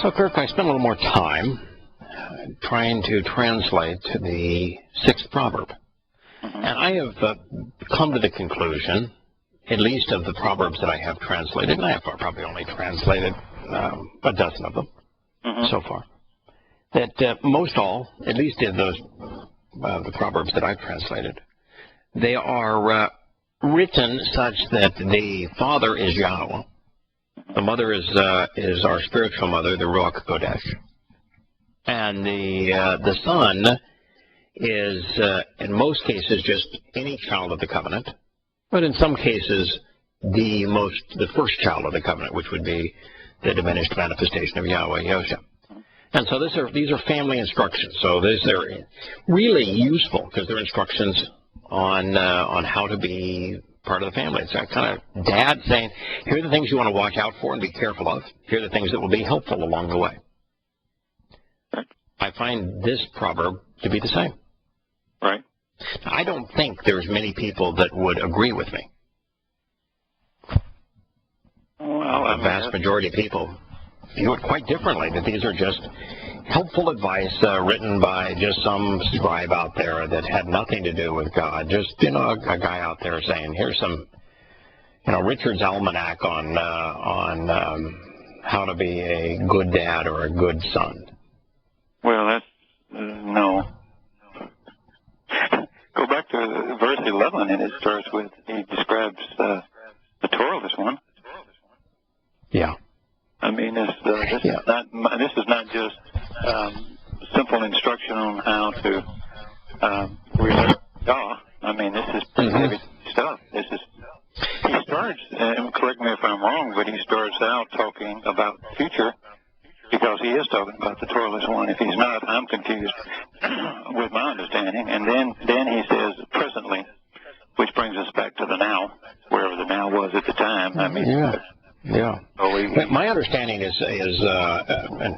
So, Kirk, I spent a little more time trying to translate the 6th proverb. And I have come to the conclusion, at least of the proverbs that I have translated, and I have probably only translated a dozen of them so far, that most all, at least in those the proverbs that I've translated, they are written such that the father is Yahowah, the mother is our spiritual mother, the Ruach Kodesh, and the son is in most cases just any child of the covenant, but in some cases the first child of the covenant, which would be the diminished manifestation of Yahweh, Yosha. And so these are family instructions. So they're really useful because they're instructions on how to be part of the family. It's kind of dad saying, here are the things you want to watch out for and be careful of. Here are the things that will be helpful along the way. I find this proverb to be the same. Right. Now, I don't think there's many people that would agree with me. Well, the vast majority of people view it quite differently, that these are just helpful advice written by just some scribe out there that had nothing to do with God. Just, a guy out there saying, here's some, Richard's almanac on how to be a good dad or a good son. Well, that's, no. Go back to verse 11, and it starts with, he describes the Torah one. Yeah. I mean, this is not just simple instruction on how to relate God. I mean, this is pretty heavy stuff. He starts, and correct me if I'm wrong, but he starts out talking about the future because he is talking about the Torah one. If he's not, I'm confused with my understanding. And then he says presently, which brings us back to the now, wherever the now was at the time. I mean, yeah. My understanding is and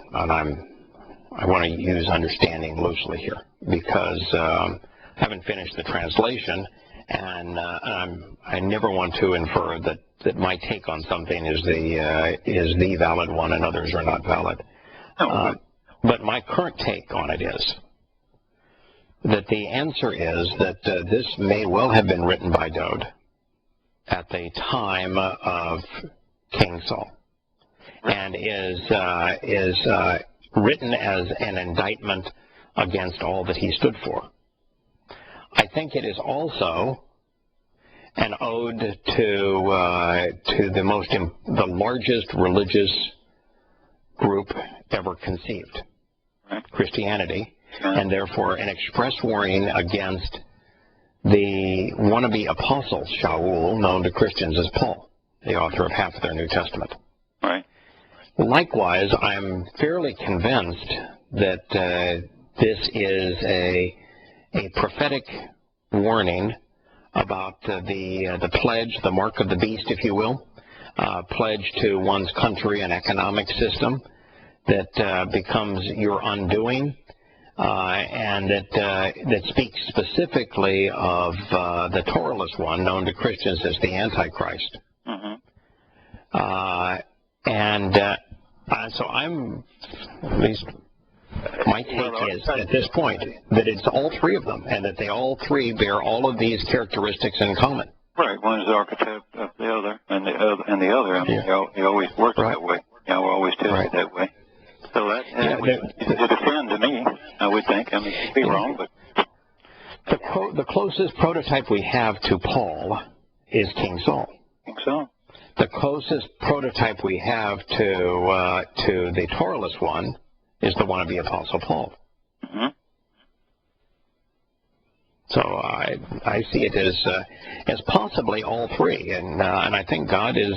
I want to use understanding loosely here because I haven't finished the translation, and I never want to infer that my take on something is the valid one and others are not valid. But my current take on it is that the answer is that this may well have been written by Dode at the time of King Saul, and is written as an indictment against all that he stood for. I think it is also an ode to the largest religious group ever conceived, Christianity, and therefore an express warning against the wannabe apostle Shaul, known to Christians as Paul, the author of half of their New Testament. Right. Likewise, I'm fairly convinced that this is a prophetic warning about the pledge, the mark of the beast, if you will, pledge to one's country and economic system that becomes your undoing, and that speaks specifically of the Torahless one, known to Christians as the Antichrist. So I'm, at least my take is at this point, that it's all three of them, and that they all three bear all of these characteristics in common. Right. One is the architect of the other, and the other. I mean, he always works that way. Always tells it that way. So that would defend to me, I would think. I mean, it'd be wrong, but the closest prototype we have to Paul is King Saul. King Saul. The closest prototype we have to the Torahless one is the wannabe Apostle Paul. So I see it as possibly all three, and I think God is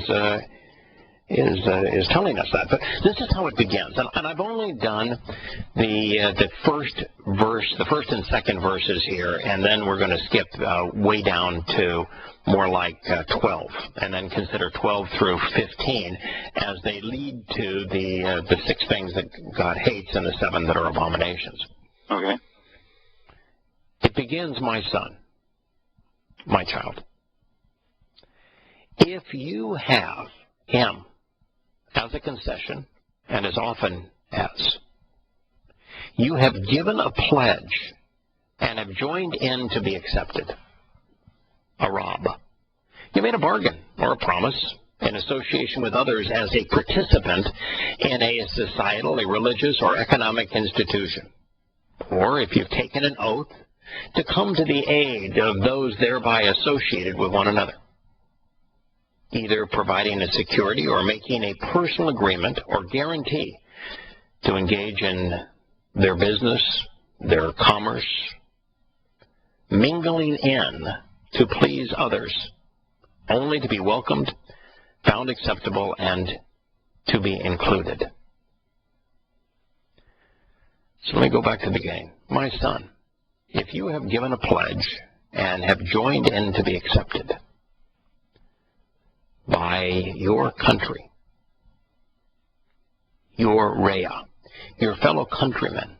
telling us that. But this is how it begins, and I've only done the first verse, the first and second verses here, and then we're going to skip way down to more like 12, and then consider 12 through 15 as they lead to the 6 things that God hates and the 7 that are abominations. Okay. It begins, my son, my child. If you have him as a concession, and as often as you have given a pledge and have joined in to be accepted, a rob. You made a bargain or a promise in association with others as a participant in a societal, a religious, or economic institution. Or if you've taken an oath to come to the aid of those thereby associated with one another, either providing a security or making a personal agreement or guarantee to engage in their business, their commerce, mingling in to please others, only to be welcomed, found acceptable, and to be included. So let me go back to the beginning. My son, if you have given a pledge and have joined in to be accepted by your country, your Rhea, your fellow countrymen,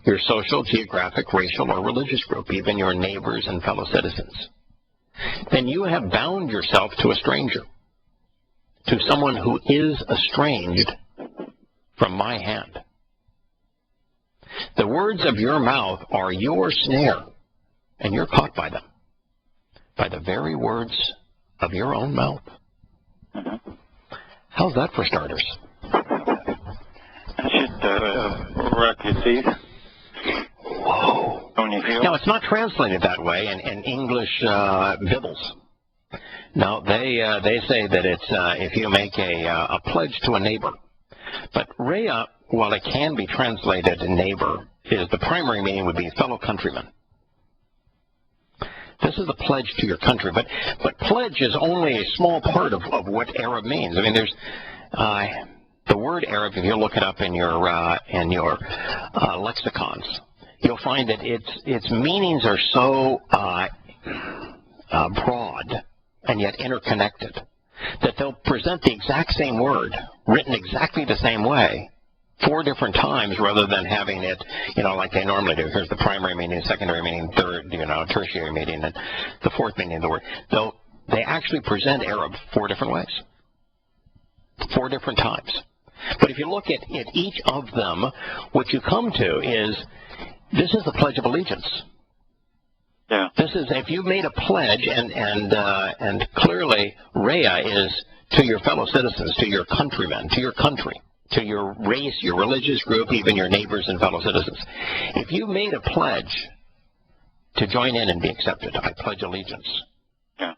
your social, geographic, racial, or religious group, even your neighbors and fellow citizens, then you have bound yourself to a stranger, to someone who is estranged from my hand. The words of your mouth are your snare, and you're caught by them, by the very words of your own mouth. How's that for starters? That should wreck your teeth. Whoa. On your heel. Now, it's not translated that way in English Bibles. No, they say that it's if you make a pledge to a neighbor. But Rhea, while it can be translated neighbor, is the primary meaning would be fellow countrymen. This is a pledge to your country, but pledge is only a small part of what Arab means. I mean, there's the word Arab. If you look it up in your lexicons, you'll find that its meanings are so broad and yet interconnected that they'll present the exact same word written exactly the same way 4 different times rather than having it, like they normally do. Here's the primary meaning, secondary meaning, third, tertiary meaning, and the fourth meaning of the word. They actually present Arab 4 different ways, 4 different times. But if you look at each of them, what you come to is, this is the Pledge of Allegiance. Yeah. This is, if you've made a pledge, and clearly Rhea is to your fellow citizens, to your countrymen, to your country, to your race, your religious group, even your neighbors and fellow citizens. If you made a pledge to join in and be accepted, I pledge allegiance. Yeah.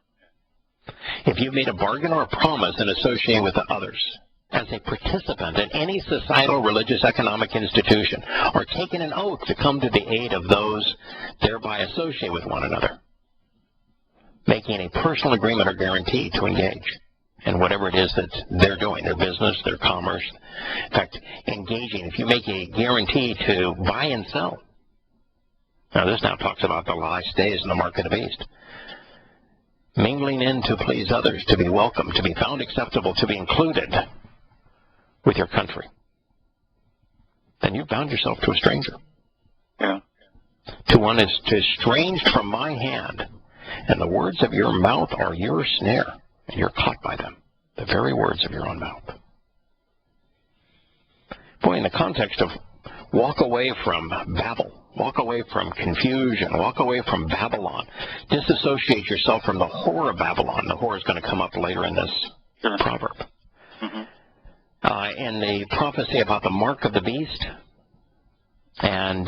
If you made a bargain or a promise in associating with others, as a participant in any societal, religious, economic institution, or taken an oath to come to the aid of those thereby associated with one another, making a personal agreement or guarantee to engage in whatever it is that they're doing, their business, their commerce. In fact, engaging, if you make a guarantee to buy and sell. Now, this now talks about the last days in the market of the beast. Mingling in to please others, to be welcome, to be found acceptable, to be included with your country. Then you've bound yourself to a stranger. Yeah. To one is estranged from my hand, and the words of your mouth are your snare, and you're caught by them, the very words of your own mouth. Boy, in the context of walk away from Babel, walk away from confusion, walk away from Babylon, disassociate yourself from the horror of Babylon. The horror is going to come up later in this proverb. Mm-hmm. In the prophecy about the mark of the beast, and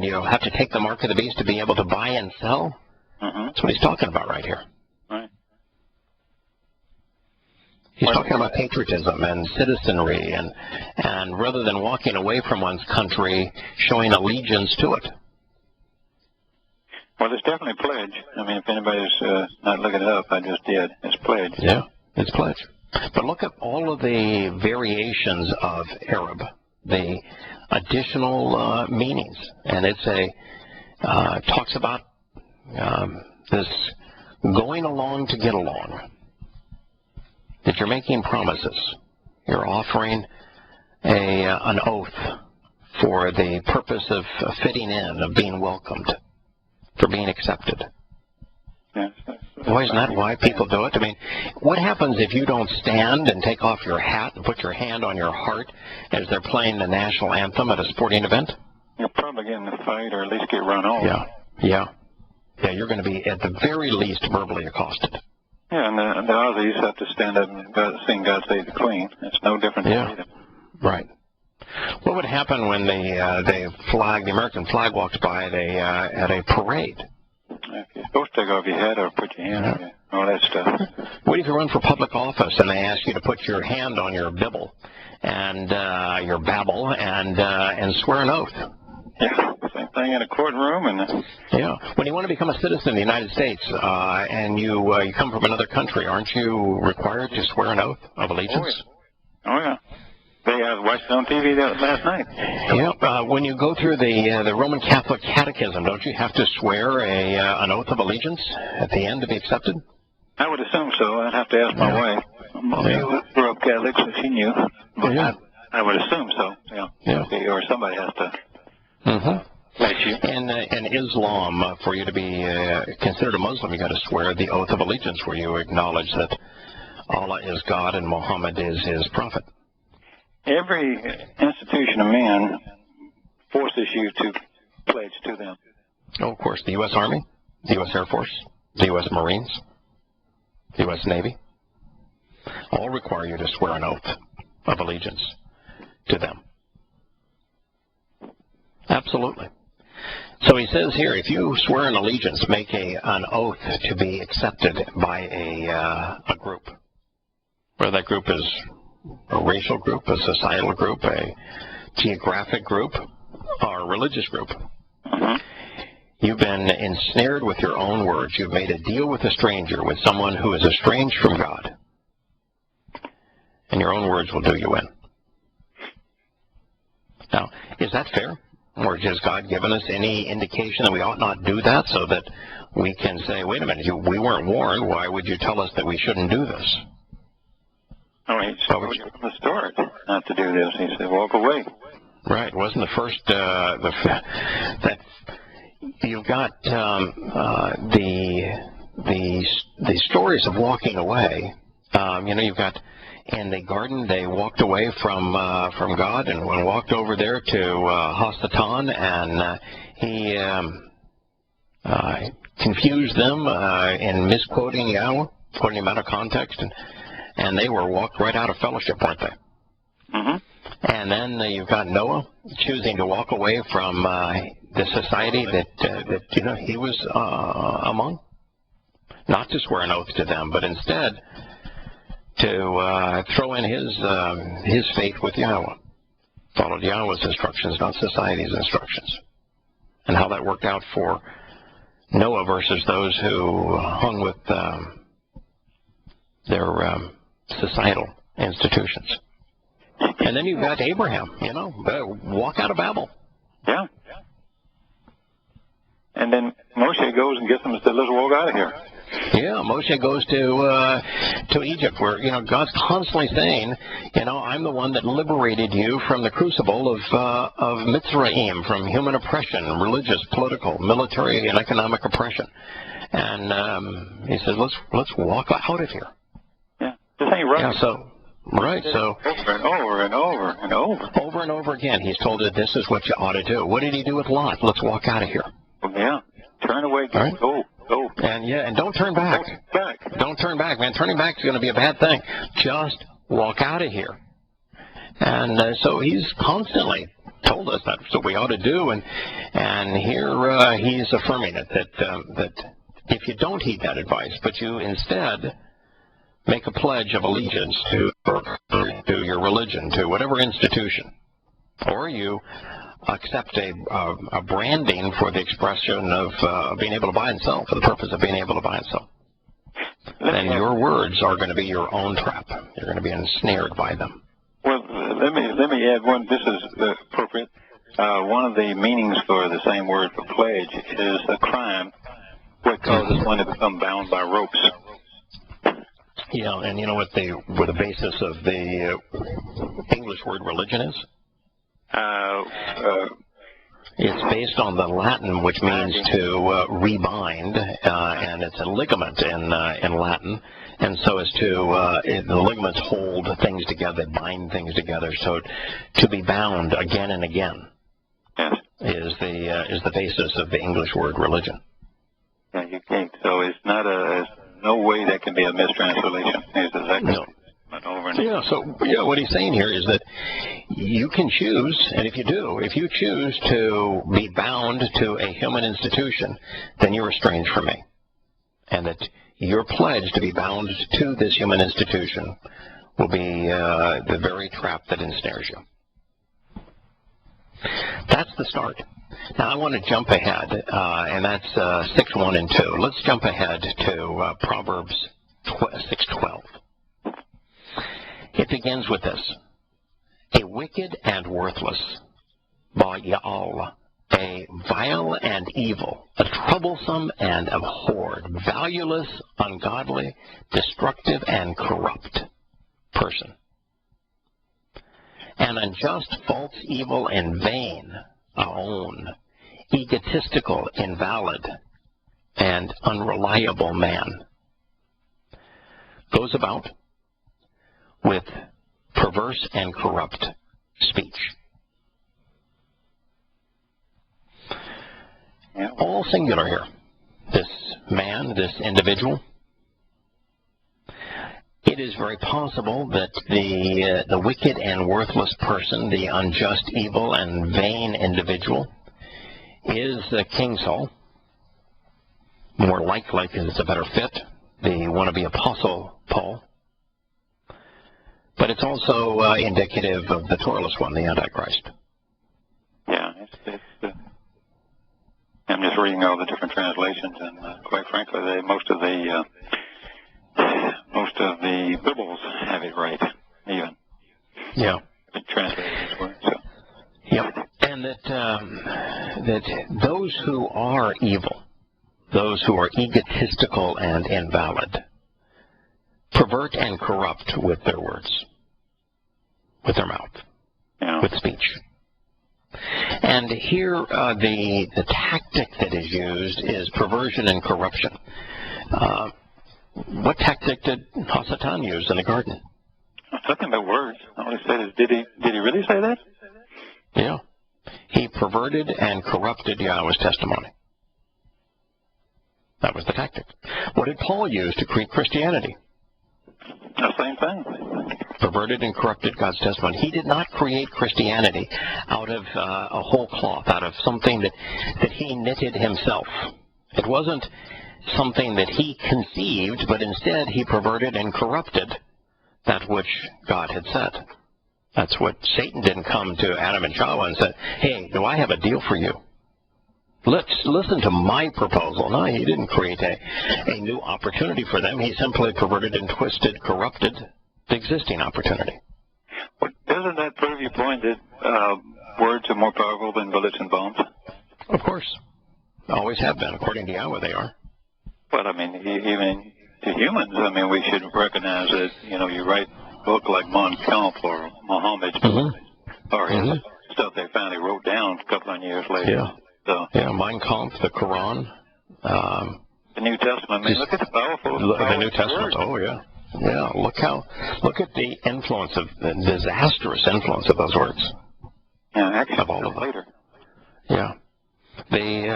you'll have to take the mark of the beast to be able to buy and sell. Mm-hmm. That's what he's talking about right here. Right. He's talking about patriotism and citizenry, and rather than walking away from one's country, showing allegiance to it. Well, it's definitely pledge. I mean, if anybody's not looking it up, I just did. It's pledge. Yeah, it's pledge. But look at all of the variations of Arab, the additional meanings, and talks about this going along to get along. That you're making promises, you're offering an oath for the purpose of fitting in, of being welcomed, for being accepted. Yes, Well, isn't that why people do it? I mean, what happens if you don't stand and take off your hat and put your hand on your heart as they're playing the national anthem at a sporting event? You'll probably get in a fight or at least get run off. Yeah, you're going to be, at the very least, verbally accosted. Yeah, and the Aussies have to stand up and sing God Save the Queen. It's no different than either. Right. What would happen when the American flag walks by at a parade? You're supposed to take off your hat or put your hand on all that stuff. What if you run for public office and they ask you to put your hand on your bibble and your babble and swear an oath? Yeah, same thing in a courtroom. When you want to become a citizen of the United States and you come from another country, aren't you required to swear an oath of allegiance? Oh, yeah. They watched it on TV last night. Yeah, when you go through the Roman Catholic Catechism, don't you have to swear an oath of allegiance at the end to be accepted? I would assume so. I'd have to ask my wife. She grew up Catholic, so she knew. But I would assume so. Yeah. Or somebody has to let you. In Islam, for you to be considered a Muslim, you got to swear the oath of allegiance, where you acknowledge that Allah is God and Muhammad is his prophet. Every institution of man forces you to pledge to them. Oh, of course, the U.S. Army, the U.S. Air Force, the U.S. Marines, the U.S. Navy, all require you to swear an oath of allegiance to them. Absolutely. So he says here, if you swear an allegiance, make an oath to be accepted by a group, whether that group is a racial group, a societal group, a geographic group, or a religious group. You've been ensnared with your own words. You've made a deal with a stranger, with someone who is estranged from God. And your own words will do you in. Now, is that fair? Or has God given us any indication that we ought not do that, so that we can say, wait a minute, we weren't warned. Why would you tell us that we shouldn't do this? Oh, he told you from the start not to do this. He said, walk away. Right. Wasn't the first that you've got the stories of walking away. You've got in the garden they walked away from God and walked over there to Hasatan, and he confused them in misquoting Yahowah, quoting him out of context, and they were walked right out of fellowship, weren't they? And then you've got Noah choosing to walk away from the society that he was among, not to swear an oath to them, but instead to throw in his faith with Yahowah. Followed Yahowah's instructions, not society's instructions. And how that worked out for Noah versus those who hung with their societal institutions. And then you've got Abraham, walk out of Babel. Yeah. And then Moshe goes and gets them and says, let's walk out of here. Yeah, Moshe goes to Egypt, where God's constantly saying, I'm the one that liberated you from the crucible of Mitzrayim, from human oppression, religious, political, military, and economic oppression. And he says, let's walk out of here. Yeah, this ain't right. Yeah, so over and over and over and over. Over and over again, he's told that this is what you ought to do. What did he do with Lot? Let's walk out of here. Yeah, turn away, go. And don't turn back. Don't turn back, man. Turning back is going to be a bad thing. Just walk out of here. And so he's constantly told us that's what we ought to do, and here he's affirming it, that if you don't heed that advice, but you instead make a pledge of allegiance to your religion, to whatever institution, or you accept a branding for the expression of being able to buy and sell, for the purpose of being able to buy and sell, then your words are going to be your own trap. You're going to be ensnared by them. Well, let me add one. This is appropriate. One of the meanings for the same word for pledge is a crime, what causes one to become bound by ropes. Yeah, and you know what the basis of the English word religion is? It's based on the Latin, which means to rebind, and it's a ligament in Latin, and so as to the ligaments hold things together, bind things together. So to be bound again and again is the basis of the English word religion. Yeah, you can't. So it's not there's no way that can be a mistranslation. It's exactly no. Yeah, so what he's saying here is that you can choose, and if you choose to be bound to a human institution, then you're estranged from me. And that your pledge to be bound to this human institution will be the very trap that ensnares you. That's the start. Now I want to jump ahead, and that's 6:1 and 2. Let's jump ahead to Proverbs 6:12. It begins with this: a wicked and worthless, Yahowah, a vile and evil, a troublesome and abhorred, valueless, ungodly, destructive, and corrupt person. An unjust, false, evil, and vain, aon, egotistical, invalid, and unreliable man goes about with perverse and corrupt speech. All singular here. This man, this individual. It is very possible that the wicked and worthless person, the unjust, evil, and vain individual, is King Saul. More likely, because it's a better fit, the wannabe apostle Paul. But it's also indicative of the Torahless one, the Antichrist. Yeah, I'm just reading all the different translations, and quite frankly, most of the Bibles have it right, even. Yeah. Translated this word. So. Yep. And that those who are evil, those who are egotistical and invalid, pervert and corrupt with their words, with their mouth, with speech. And here the tactic that is used is perversion and corruption. What tactic did Hasatan use in the garden? Nothing but words. All he said is, did he really say that? Yeah. He perverted and corrupted Yahweh's testimony. That was the tactic. What did Paul use to create Christianity? The same thing. Perverted and corrupted God's testimony. He did not create Christianity out of a whole cloth, out of something that he knitted himself. It wasn't something that he conceived, but instead he perverted and corrupted that which God had said. That's what Satan didn't come to Adam and Yahowah and said, hey, do I have a deal for you? Let's listen to my proposal. No, he didn't create a new opportunity for them. He simply perverted and twisted, corrupted the existing opportunity. Well, doesn't that prove your point that words are more powerful than bullets and bombs? Of course. Always have been. According to Yahowah, they are. But, I mean, even to humans, I mean, we should recognize that, you write a book like Mein Kampf or Muhammad's or his stuff they finally wrote down a couple of years later. Yeah. So, Mein Kampf, the Quran. The New Testament. I mean, look at the powerful. The New Testament. Oh, yeah. Yeah. Look at the influence of the disastrous influence of those words. Yeah, actually, of all of them. later. Yeah. The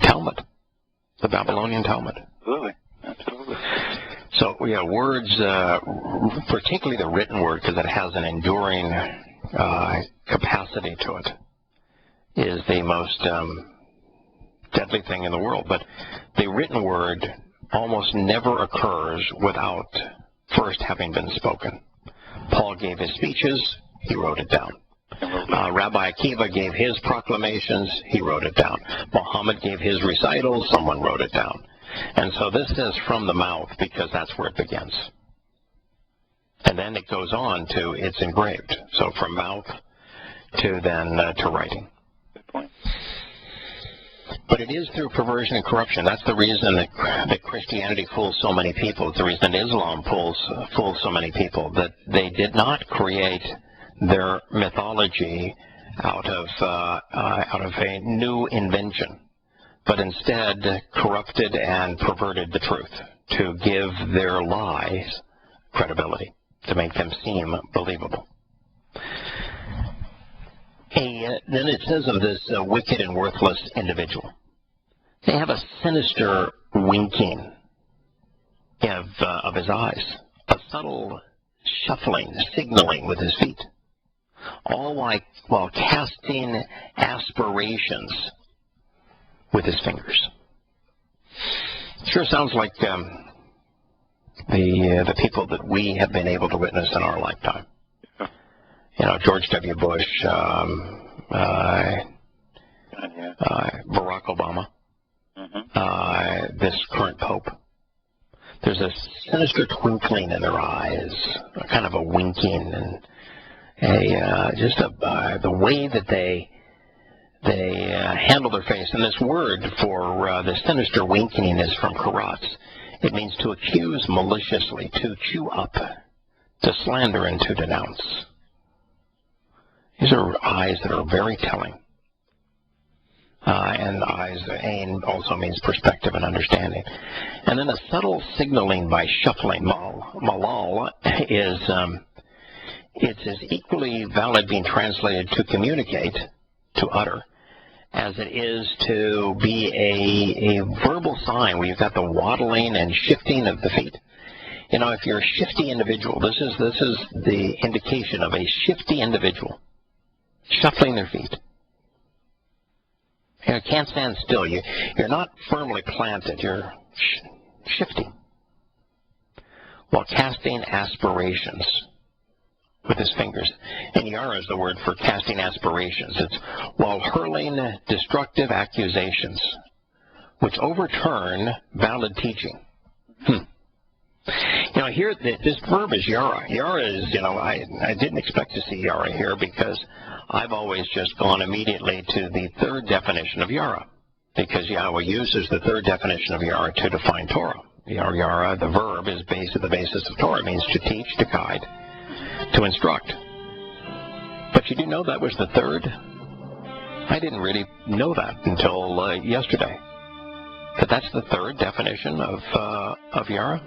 Talmud, the Babylonian Talmud. Absolutely. Absolutely. So, words, particularly the written word, because it has an enduring capacity to it, is the most deadly thing in the world. But the written word almost never occurs without first having been spoken. Paul gave his speeches, he wrote it down. Rabbi Akiva gave his proclamations, he wrote it down. Muhammad gave his recitals, someone wrote it down. And so this is from the mouth because that's where it begins. And then it goes on to it's engraved. So from mouth to then to writing. Good point. But it is through perversion and corruption. That's the reason that Christianity fools so many people. It's the reason Islam fools so many people, that they did not create their mythology out of a new invention, but instead corrupted and perverted the truth to give their lies credibility, to make them seem believable. Then it says of this wicked and worthless individual, they have a sinister winking of his eyes, a subtle shuffling, signaling with his feet, all while casting aspirations with his fingers. Sure sounds like the people that we have been able to witness in our lifetime. You know, George W. Bush, Barack Obama, this current pope. There's a sinister twinkling in their eyes, kind of a winking, and the way that they handle their face. And this word for the sinister winking is from karatz. It means to accuse maliciously, to chew up, to slander, and to denounce. These are eyes that are very telling. And eyes, ain also means perspective and understanding. And then a subtle signaling by shuffling. Malal is it's as equally valid being translated to communicate, to utter, as it is to be a verbal sign where you've got the waddling and shifting of the feet. You know, if you're a shifty individual, this is the indication of a shifty individual, shuffling their feet. You can't stand still. You're not firmly planted. You're shifting while casting aspirations with his fingers. And yara is the word for casting aspirations. It's while hurling destructive accusations which overturn valid teaching. You know, here this verb is yara. Yara is, you know, I didn't expect to see yara here because I've always just gone immediately to the third definition of yara, because Yahowah uses the third definition of yara to define Torah. Yara, the verb, is the basis of Torah. It means to teach, to guide, to instruct. But you do know that was the third? I didn't really know that until yesterday. But that's the third definition of yara.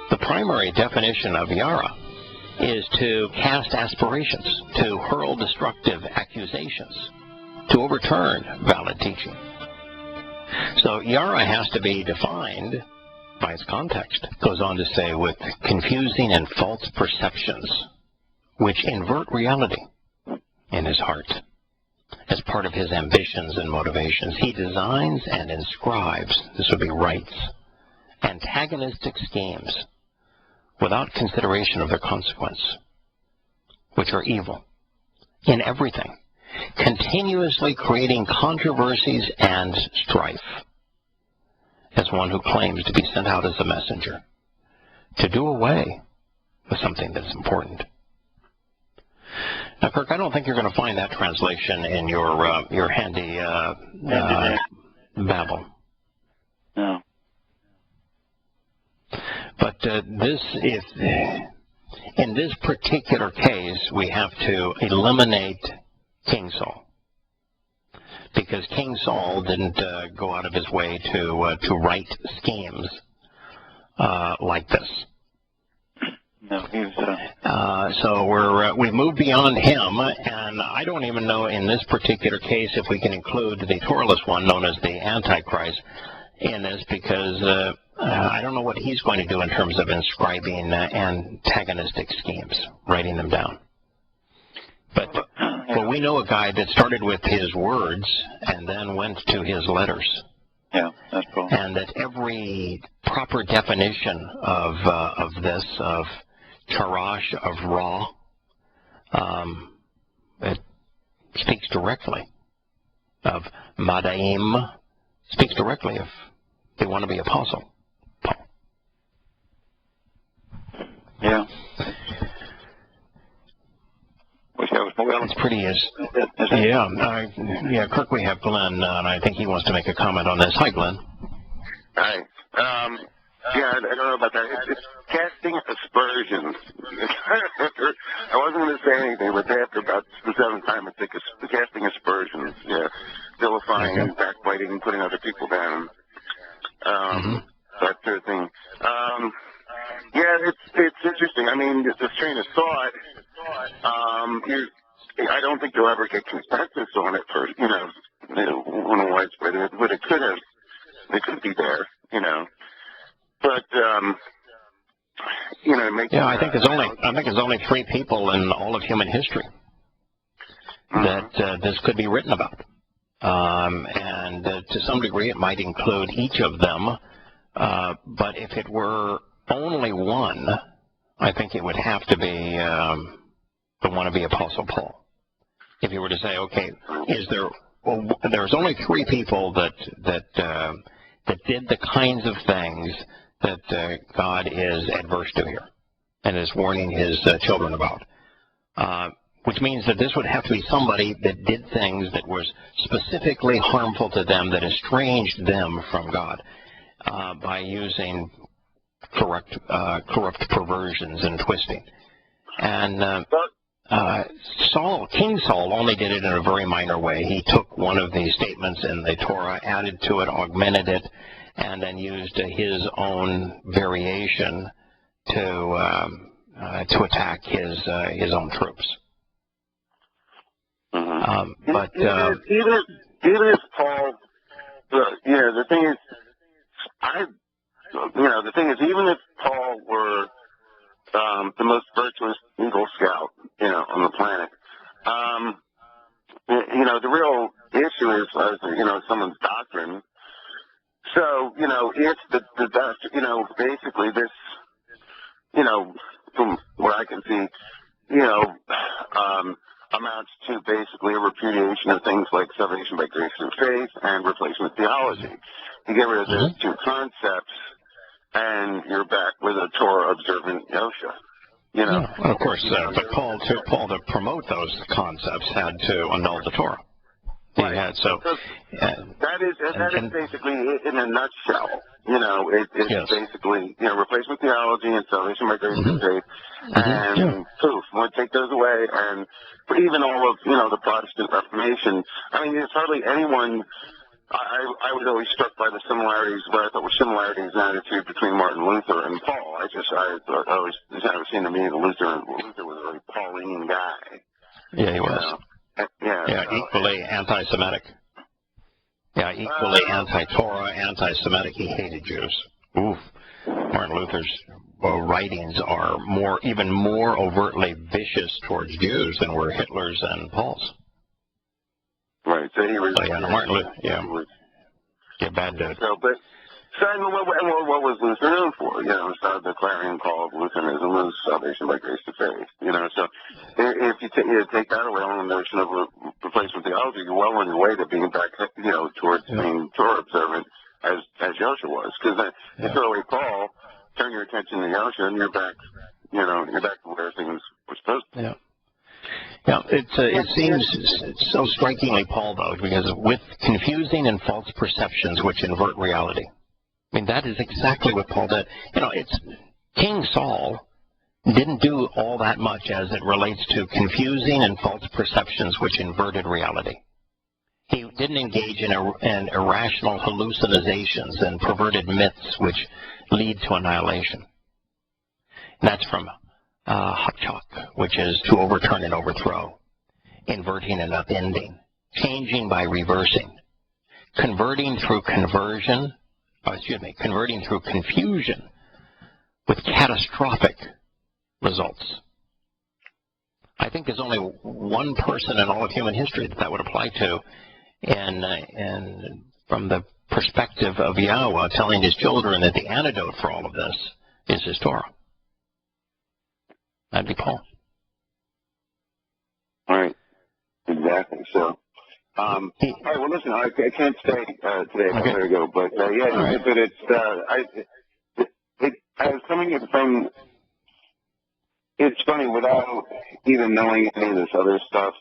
The primary definition of yara is to cast aspirations, to hurl destructive accusations, to overturn valid teaching. So yara has to be defined by its context. It goes on to say, with confusing and false perceptions, which invert reality in his heart. As part of his ambitions and motivations, he designs and inscribes, this would be rites, antagonistic schemes, without consideration of their consequence, which are evil in everything, continuously creating controversies and strife, as one who claims to be sent out as a messenger to do away with something that's important. Now, Kirk, I don't think you're going to find that translation in your handy Babel. No. But in this particular case, we have to eliminate King Saul, because King Saul didn't go out of his way to write schemes like this. No, he was. So we've moved beyond him, and I don't even know in this particular case if we can include the Torahless one, known as the Antichrist, in this, because I don't know what he's going to do in terms of inscribing antagonistic schemes, writing them down. But we know a guy that started with his words and then went to his letters. Yeah, that's cool. And that every proper definition of this, of charash, of ra, it speaks directly of madaim, speaks directly of they want to be apostle. Paul. Yeah. Wish I was more. It's pretty yeah, Kirk, we have Glenn, and I think he wants to make a comment on this. Hi, Glenn. Hi. Yeah, I don't know about that. It's casting aspersions. I wasn't going to say anything, but after about the seventh time, I think it's casting aspersions, vilifying, backbiting, putting other people down, that sort of thing. It's interesting. I mean, the train of thought, I don't think you'll ever get consensus on it for, on a widespread, but it could be there, But, it makes I think there's only 3 people in all of human history that this could be written about. And to some degree it might include each of them, but if it were only one, I think it would have to be the one of the Apostle Paul. If you were to say, okay, there's only 3 people that did the kinds of things that God is adverse to here and is warning his children about, which means that this would have to be somebody that did things that was specifically harmful to them, that estranged them from God by using corrupt perversions and twisting. And King Saul only did it in a very minor way. He took one of the statements in the Torah, added to it, augmented it, and then used his own variation to attack his own troops. But even if Paul, the thing is, even if Paul were the most virtuous Eagle Scout, on the planet, the real issue is, someone's doctrine. So, if the best, basically this, from what I can see, amounts to basically a repudiation of things like salvation by grace through faith and replacement theology. You get rid of those 2 concepts, and you're back with a Torah observant Yosha. Of course, but Paul to promote those concepts had to annul the Torah. Right. That is basically in a nutshell. It's basically replacement theology and salvation by grace through faith, and poof, we'll take those away. And even all of the Protestant Reformation, I mean, there's hardly anyone. I was always struck by the similarities, what I thought were similarities in attitude between Martin Luther and Paul. I always never seemed to me that Luther was a very Pauline guy. Yeah, he was. Equally anti-Semitic. Yeah, equally anti-Torah, anti-Semitic. He hated Jews. Oof. Martin Luther's writings are even more overtly vicious towards Jews than were Hitler's and Paul's. Right. So he was. Martin Luther. Bad dude. What was Luther known for? The clarion call of Lutheranism was salvation by grace to faith. So if you take that away on the notion of replacement theology, you're well on your way to being back, towards being Torah observant as Yosha was. Because then you throw away Paul, turn your attention to Yosha, and you're back, you're back to where things were supposed to be. Yeah. Yeah, it seems so strikingly Paul, though, because with confusing and false perceptions which invert reality. I mean, that is exactly what Paul did. King Saul didn't do all that much as it relates to confusing and false perceptions which inverted reality. He didn't engage in irrational hallucinations and perverted myths which lead to annihilation. And that's from Hakchak, which is to overturn and overthrow, inverting and upending, changing by reversing, converting through confusion with catastrophic results. I think there's only one person in all of human history that would apply to, and from the perspective of Yahowah telling his children that the antidote for all of this is his Torah. That'd be Paul. All right. Exactly. So, all right. Well, listen, I can't stay today. I gotta go. But right. But I was coming in from. It's funny, without even knowing any of this other stuff,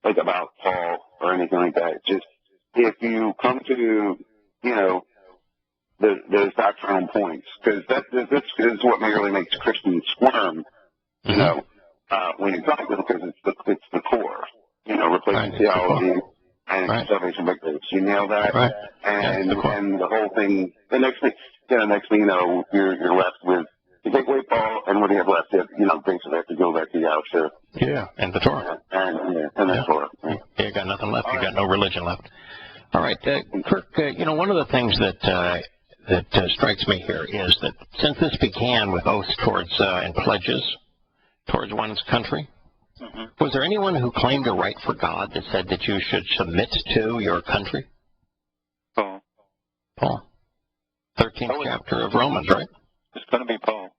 like about Paul or anything like that. Just if you come to, those doctrinal points, because this is what really makes Christians squirm, you know, when you talk to them, because it's the core, you know, replacement theology and salvation by grace. You nail that, and the whole thing. The next thing you know, you're left with. You take away Paul, and what do you have left? You know, basically have to go back to Yahowah. Yeah, and the Torah. And the Torah. Yeah, you got nothing left. You got no religion left. All right, Kirk. You know, one of the things that strikes me here is that since this began with oaths towards and pledges towards one's country, was there anyone who claimed a right for God that said that you should submit to your country? Paul. 13th chapter of Romans, right? It's going to be Paul.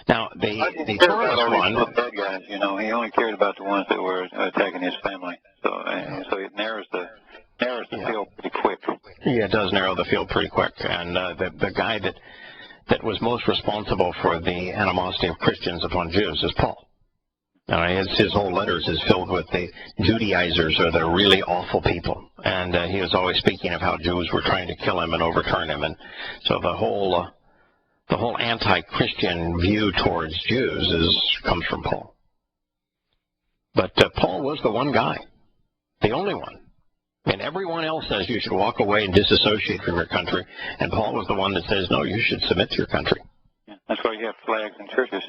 Now, the Torah one, the bad guys, you know, he only cared about the ones that were attacking his family. So it narrows the field pretty quick. Yeah, it does narrow the field pretty quick. And the guy that was most responsible for the animosity of Christians upon Jews is Paul. His whole letters is filled with the Judaizers are the really awful people. And he was always speaking of how Jews were trying to kill him and overturn him. And so the whole anti-Christian view towards Jews comes from Paul. But Paul was the one guy, the only one. And everyone else says you should walk away and disassociate from your country. And Paul was the one that says, no, you should submit to your country. Yeah, that's why you have flags in churches.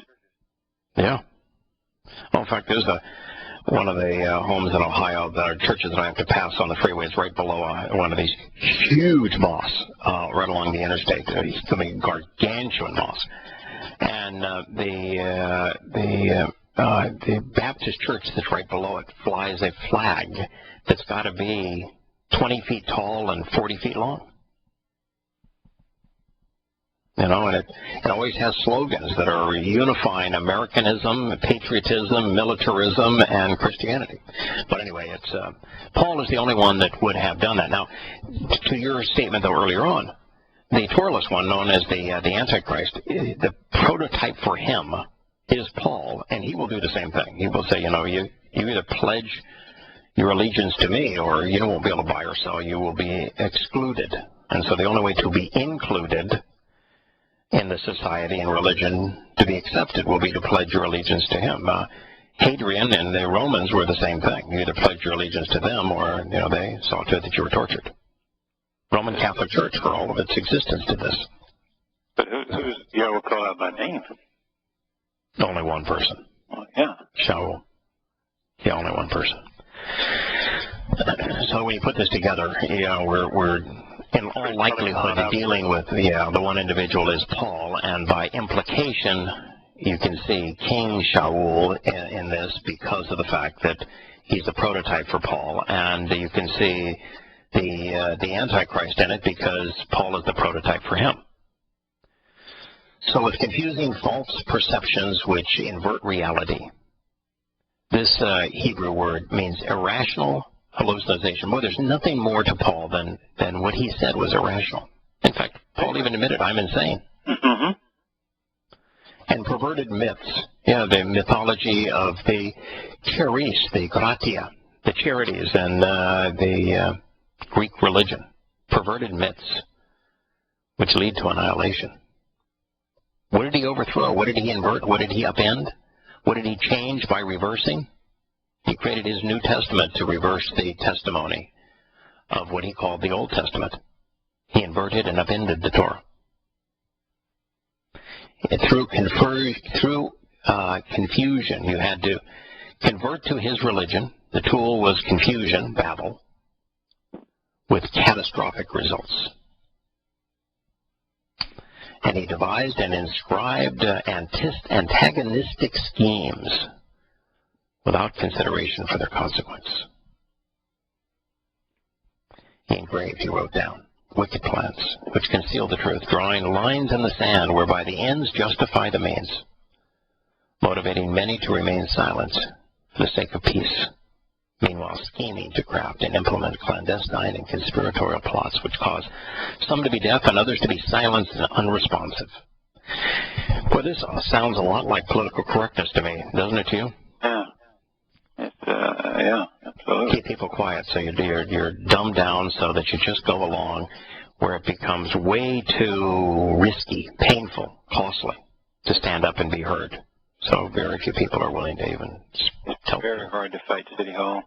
Yeah. Well, in fact, there's one of the homes in Ohio that are churches that I have to pass on the freeways right below one of these huge mosques right along the interstate. It's a gargantuan mosque. And the Baptist church that's right below it flies a flag that's got to be 20 feet tall and 40 feet long. You know, and it always has slogans that are unifying Americanism, patriotism, militarism, and Christianity. But anyway, Paul is the only one that would have done that. Now, to your statement, though, earlier on, the Torahless one, known as the Antichrist, the prototype for him is Paul, and he will do the same thing. He will say, you know, you either pledge your allegiance to me, or you won't be able to buy or sell. You will be excluded. And so the only way to be included in the society and religion to be accepted will be to pledge your allegiance to him. Hadrian and the Romans were the same thing. You either pledged your allegiance to them, or they saw to it that you were tortured. Roman Catholic Church, for all of its existence, did this. But who's Yahowah call out by name? Only one person. Yeah. Shaul. Yeah, only one person. So when you put this together, we're in all likelihood dealing with the one individual is Paul, and by implication, you can see King Shaul in this because of the fact that he's the prototype for Paul, and you can see the Antichrist in it because Paul is the prototype for him. So with confusing false perceptions which invert reality, this Hebrew word means irrational hallucination. Well, there's nothing more to Paul than what he said was irrational. In fact, Paul even admitted, I'm insane. Mm-hmm. And perverted myths. The mythology of the charis, the gratia, the charities, and the Greek religion. Perverted myths, which lead to annihilation. What did he overthrow? What did he invert? What did he upend? What did he change by reversing? He created his New Testament to reverse the testimony of what he called the Old Testament. He inverted and upended the Torah. Through confusion, you had to convert to his religion. The tool was confusion, Babel, with catastrophic results. And he devised and inscribed antagonistic schemes without consideration for their consequence. He engraved, he wrote down, wicked plans which conceal the truth, drawing lines in the sand whereby the ends justify the means, motivating many to remain silent for the sake of peace, meanwhile scheming to craft and implement clandestine and conspiratorial plots which cause some to be deaf and others to be silenced and unresponsive. Well, this sounds a lot like political correctness to me, doesn't it to you? Yeah. Yeah, absolutely. Keep people quiet so you're dumbed down so that you just go along where it becomes way too risky, painful, costly to stand up and be heard. So very few people are willing to even tell. It's very hard to fight City Hall.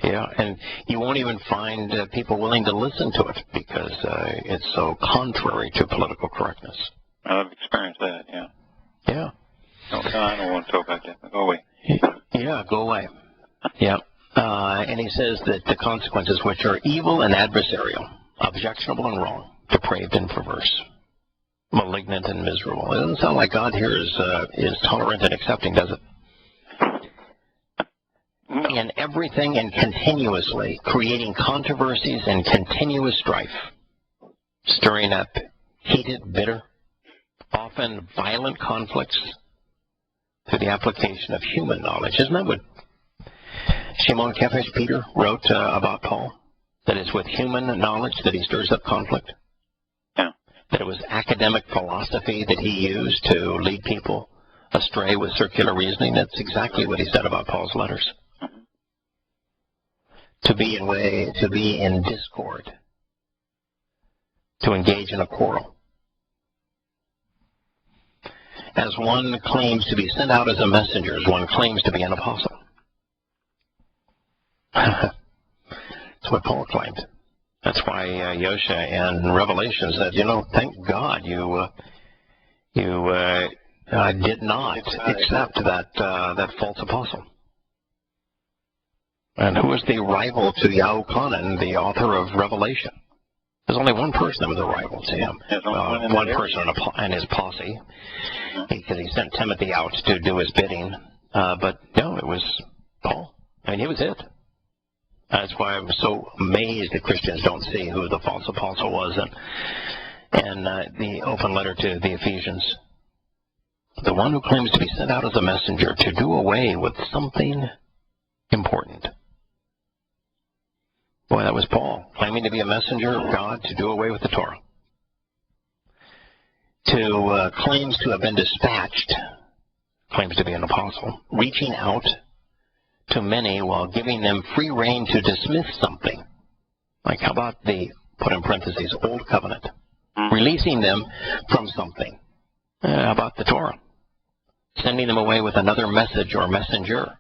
Yeah, and you won't even find people willing to listen to it because it's so contrary to political correctness. I've experienced that, yeah. Yeah. No, I don't want to talk about that. Go away. Yeah, go away. Yeah. And he says that the consequences, which are evil and adversarial, objectionable and wrong, depraved and perverse, malignant and miserable. It doesn't sound like God here is tolerant and accepting, does it? No. In everything and continuously creating controversies and continuous strife, stirring up heated, bitter, often violent conflicts through the application of human knowledge. Isn't that what Shimon Kephas Peter wrote about Paul? That it's with human knowledge that he stirs up conflict? Yeah. That it was academic philosophy that he used to lead people astray with circular reasoning? That's exactly what he said about Paul's letters. To be in discord, to engage in a quarrel. As one claims to be sent out as a messenger, as one claims to be an apostle. That's what Paul claimed. That's why Yahowah in Revelation said, thank God you did not accept that false apostle. And who was the rival to Yahowah, the author of Revelation? There's only one person that was a rival to him. One person and his posse, because he sent Timothy out to do his bidding. But no, it was Paul. I mean, he was it. That's why I'm so amazed that Christians don't see who the false apostle was in the open letter to the Ephesians. The one who claims to be sent out as a messenger to do away with something important. Boy, that was Paul, claiming to be a messenger of God to do away with the Torah. Claims to have been dispatched, claims to be an apostle, reaching out to many while giving them free rein to dismiss something. Like how about the, put in parentheses, Old Covenant, releasing them from something. How about the Torah? Sending them away with another message or messenger.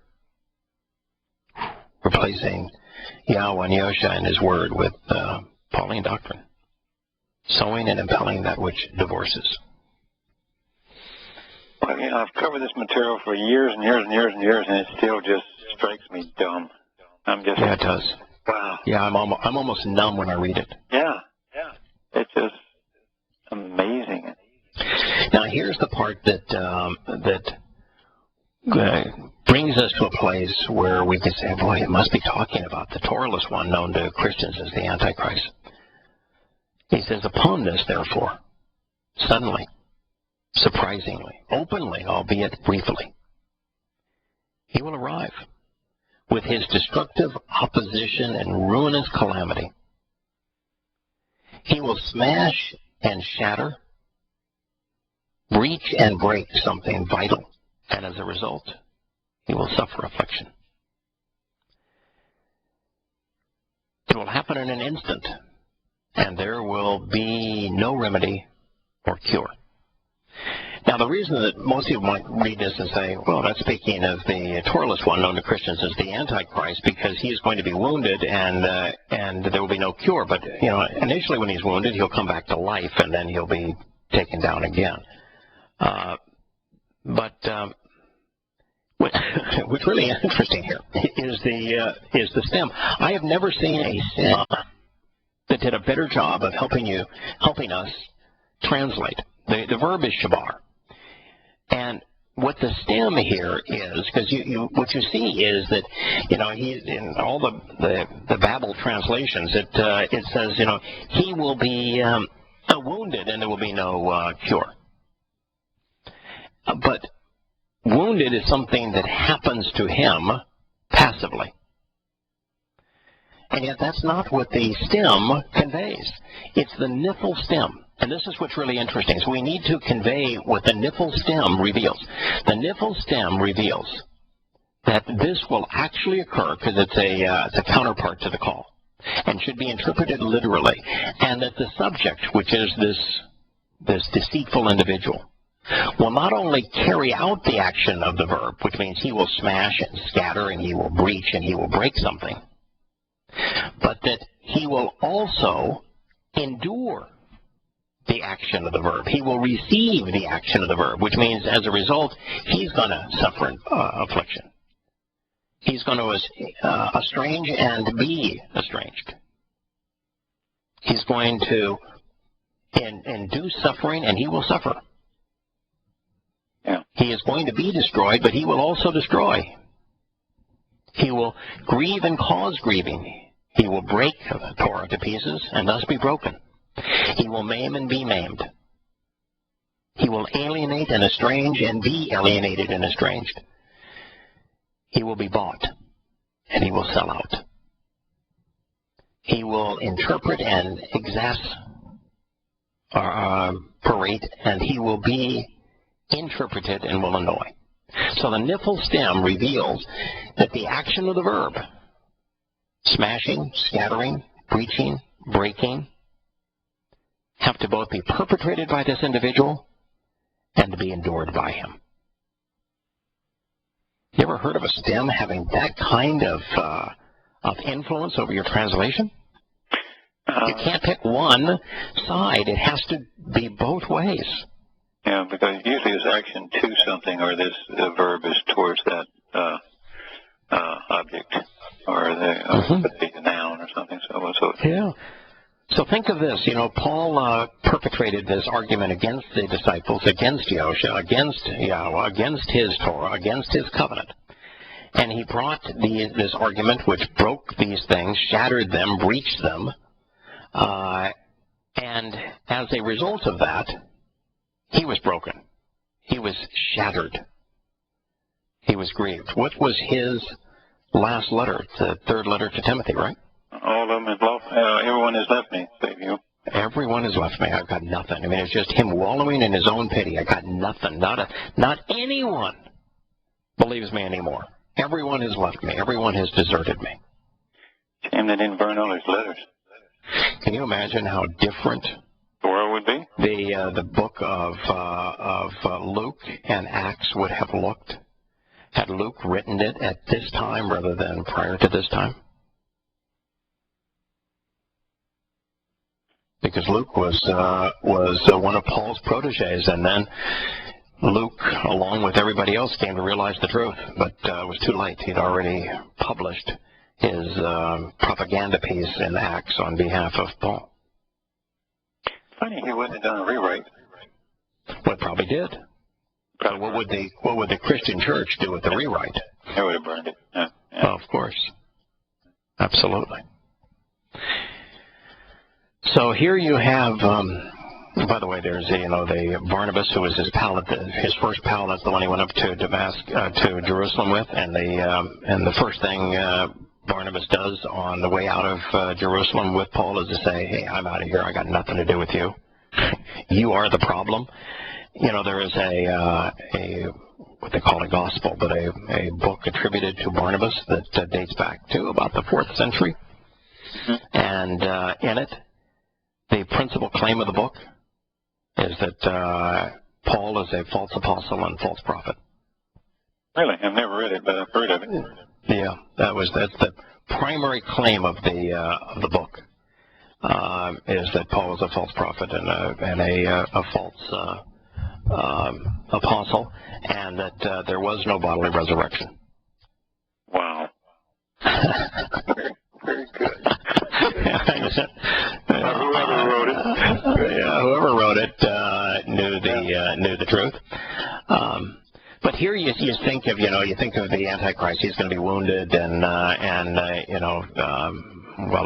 Replacing Yahowah and Yahowah and his word with Pauline doctrine. Sowing and impelling that which divorces. Well, I've covered this material for years and years and years and years, and it still just strikes me dumb. Yeah, it does. Wow. Yeah, I'm almost numb when I read it. Yeah. It's just amazing. Now, here's the part that brings us to a place where we can say, boy, it must be talking about the Torahless one known to Christians as the Antichrist. He says, upon this, therefore, suddenly, surprisingly, openly, albeit briefly, he will arrive with his destructive opposition and ruinous calamity. He will smash and shatter, breach and break something vital, and as a result, he will suffer affliction. It will happen in an instant, and there will be no remedy or cure. Now, the reason that most people might read this and say, well, that's speaking of the Torahless one known to Christians as the Antichrist, because he is going to be wounded and there will be no cure. But, initially when he's wounded, he'll come back to life, and then he'll be taken down again. What's really interesting here is the stem. I have never seen a stem that did a better job of helping us translate. The verb is shabar. And what the stem here is, because what you see is that, he in all the Babel translations, it says, he will be wounded and there will be no cure. But wounded is something that happens to him passively. And yet that's not what the stem conveys. It's the niphal stem. And this is what's really interesting. So we need to convey what the niphal stem reveals. The niphal stem reveals that this will actually occur because it's a counterpart to the call. and should be interpreted literally, and that the subject, which is this deceitful individual, will not only carry out the action of the verb, which means he will smash and scatter and he will breach and he will break something, but that he will also endure the action of the verb. He will receive the action of the verb, which means as a result, he's going to suffer affliction. He's going to estrange and be estranged. He's going to induce suffering, and he will suffer. Yeah. He is going to be destroyed, but he will also destroy. He will grieve and cause grieving. He will break the Torah to pieces and thus be broken. He will maim and be maimed. He will alienate and estrange and be alienated and estranged. He will be bought, and he will sell out. He will interpret and exasperate, and he will be interpreted and will annoy. So the niffle stem reveals that the action of the verb, smashing, scattering, breaching, breaking, have to both be perpetrated by this individual and to be endured by him. You ever heard of a stem having that kind of influence over your translation? You can't pick one side. It has to be both ways. Yeah, because usually it's action to something, or this verb is towards that object, or the noun or something. So yeah. So think of this. Paul perpetrated this argument against the disciples, against Yahushua, against Yahowah, against his Torah, against his covenant. And he brought this argument which broke these things, shattered them, breached them. And as a result of that, he was broken. He was shattered. He was grieved. What was his last letter? It's the third letter to Timothy, right? all of them is lost. Everyone has left me, save you. Everyone has left me. I've got nothing. I mean, it's just him wallowing in his own pity. I got nothing. Not anyone believes me anymore. Everyone has left me. Everyone has deserted me. Shame they didn't burn all his letters. Can you imagine how different The world would be? the book of Luke and Acts would have looked had Luke written it at this time rather than prior to this time? Because Luke was one of Paul's proteges, and then Luke, along with everybody else, came to realize the truth, but it was too late. He'd already published his propaganda piece in Acts on behalf of Paul. Funny he wouldn't have done a rewrite. Well, probably did. But what would the Christian church do with the rewrite? They would have burned it. Yeah. Oh, of course. Absolutely. So here you have, by the way, there's the Barnabas, who was his pal, his first pal. That's the one he went up to to Jerusalem with, and the first thing Barnabas does on the way out of Jerusalem with Paul is to say, "Hey, I'm out of here. I got nothing to do with you. You are the problem." There is a what they call a gospel, but a book attributed to Barnabas that dates back to about the 4th century, and in it, the principal claim of the book is that Paul is a false apostle and false prophet. Really? I've never read it, but I've heard of it. Yeah, that's the primary claim of the book, is that Paul is a false prophet and a false apostle, and that there was no bodily resurrection. Wow. Very good. Whoever wrote it. Whoever wrote it knew the truth. But here you think of the Antichrist. He's going to be wounded, and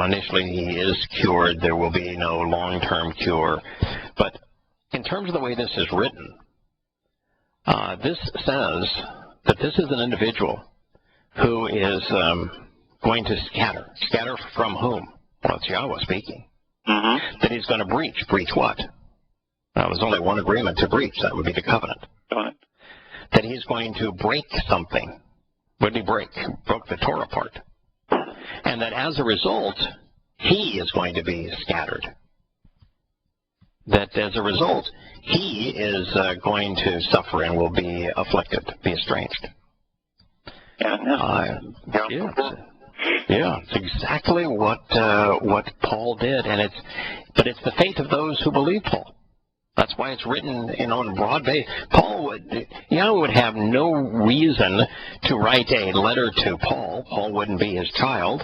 initially he is cured. There will be no long-term cure. But in terms of the way this is written, this says that this is an individual who is going to scatter. Scatter from whom? Well, it's Yahowah speaking. Mm-hmm. That he's going to breach. Breach what? Well, there's only one agreement to breach. That would be the covenant. That he's going to break something. What did he break? He broke the Torah part. And that as a result, he is going to be scattered. That as a result, he is going to suffer and will be afflicted, be estranged. Yeah, it's exactly what Paul did, and it's the fate of those who believe Paul. That's why it's written, in broad base. Yahowah would have no reason to write a letter to Paul. Paul wouldn't be his child.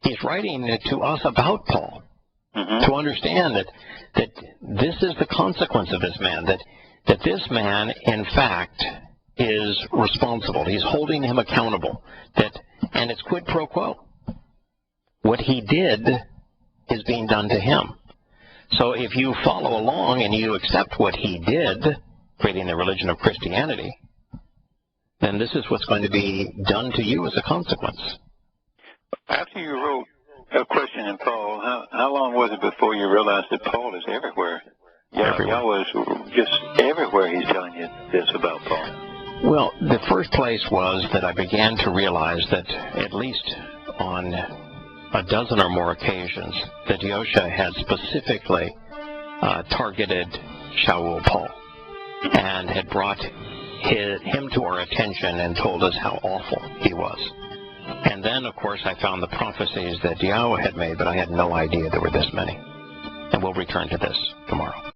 He's writing to us about Paul, to understand that this is the consequence of this man, that this man, in fact, is responsible. He's holding him accountable, and it's quid pro quo. What he did is being done to him. So if you follow along and you accept what he did, creating the religion of Christianity, then this is what's going to be done to you as a consequence. After you wrote a question in Paul, how long was it before you realized that Paul is everywhere? Yahowah is just everywhere. He's telling you this about Paul. Well, the first place was that I began to realize that at least on a dozen or more occasions that Yahowah had specifically targeted Shaul Paul and had brought him to our attention and told us how awful he was. And then, of course, I found the prophecies that Yahowah had made, but I had no idea there were this many. And we'll return to this tomorrow.